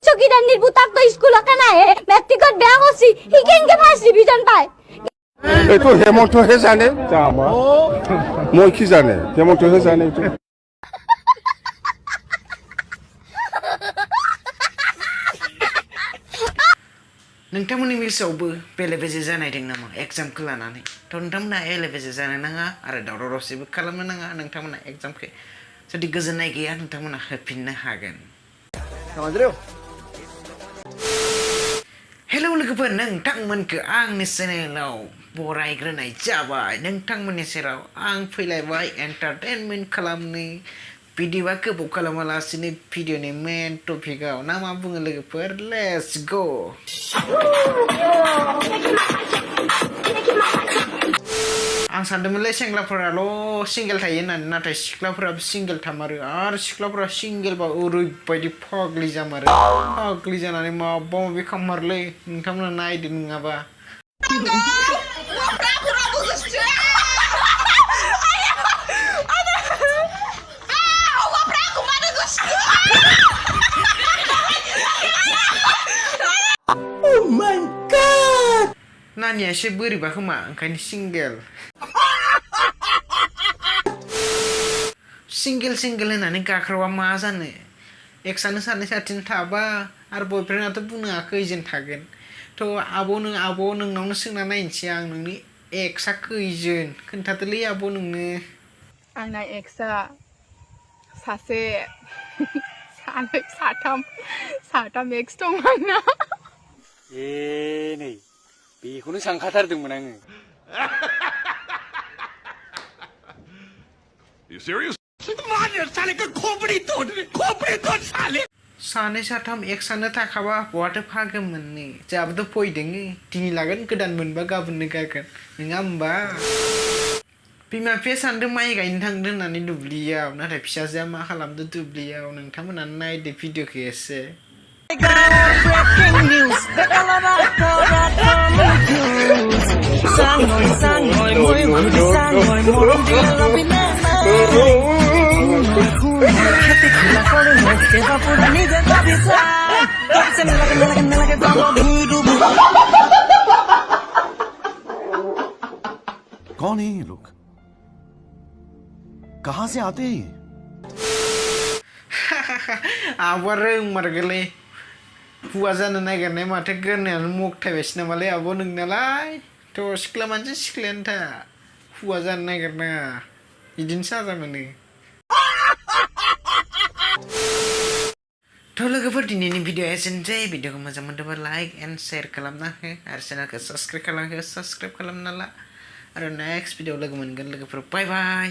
চকিদান্দির বুতাক তো স্কুল কেনা হে মেট্রিকত বেয়া করছি হি কেনকে ফার্স্ট ডিভিজন পায় এইটো হেমন্তহে জানে মই কি জানে হেমন্তহে জানে এইটো नोंथांमोननि मिल्सआवबो बेले बेजे जानाय दं नामा एग्जामखौ लानानै थ' नोंथांमोना एले बेजे जानो नाङा आरो दावराव दावसिबो खालामनो नाङा नोंथांमोना एग्जामखौ जुदि गोजोननाय गैया नोंथांमोना होफिननो हागोन हेलौ लोगोफोर नोंथांमोनखौ आंनि चेनेलाव बरायग्रोनाय जाबाय नोंथांमोननि सेराव आं फैलायबाय एन्टारटेनमेन्ट खालामनो भिडिअ'आ गोबाव खालामालासिनो भिडिअ'नि मेन टपिकआव ना मा बुङो लोगोफोर लेट्स गो आं सानदोंमोनलै सेंग्राफोराल' सिंगेल थायो होननानै नाथाय सिख्लाफोराबो सिंगेल थामारो आरो सिख्लाफोरा सिंगेलबा ओरैबायदि फाग्लि जामारो फाग्लि जानानै माबा माबि खालाममारोलै नोंथांमोना नायदो नङाबा नानिया एसे बोरैबा खोमा ओंखायनो सिंगेल होननानै गाख्राबा मा जानो एक्सआनो सानै साथिं थाबा आरो बयफ्रेन्डआथ' बुंनो हाया खैजोन थागोन थ' आब' नोंनावनो सोंना नायनोसै आं नोंनि एक्सआ खैजोन खोन्थादोलै आब' नोंनो आंना एक्सआ सासे सानै साथाम एक्स दं आंना नै बेखौनो सानखाथारदोंमोन आङो सानै साथाम एक्सआनो थाखाबा बहाथो फागोमोननो जोंहाबोथ' फैदों दिनै लागोन गोदान मोनबा गाबोननो गारगोन नङा होमबा बिमा बिफाया सानदों माइ गायनो थांदों होननानै दुब्लियाव नाथाय फिसाजोआ मा खालामदों दुब्लियाव नोंथांमोनानो नायदो भिडिअ'खौ एसे कौन है ये लोग कहां से आते हैं आब'आ रोंमारगोलै हौवा जानो नागिरनाय माथो गोरनायानो मगथायबायसो नामालै आब' नोंनालाय थ' सिख्ला मानसि सिख्लायानो था हौवा जानो नागिरनाङा बिदिनो साजा मोनो थ' लोगोफोर दिनैनि भिडिअ'आ एसेनोसै भिडिअ'खौ मोजां मोनदोंबा लाइक एन्ड शेयार खालामना हो आरो चेनेलखौ साबस्क्राइब खालामना ला आरो नेक्स्ट भिडिअ'आव लोगो मोनगोन लोगोफोर बाय बाय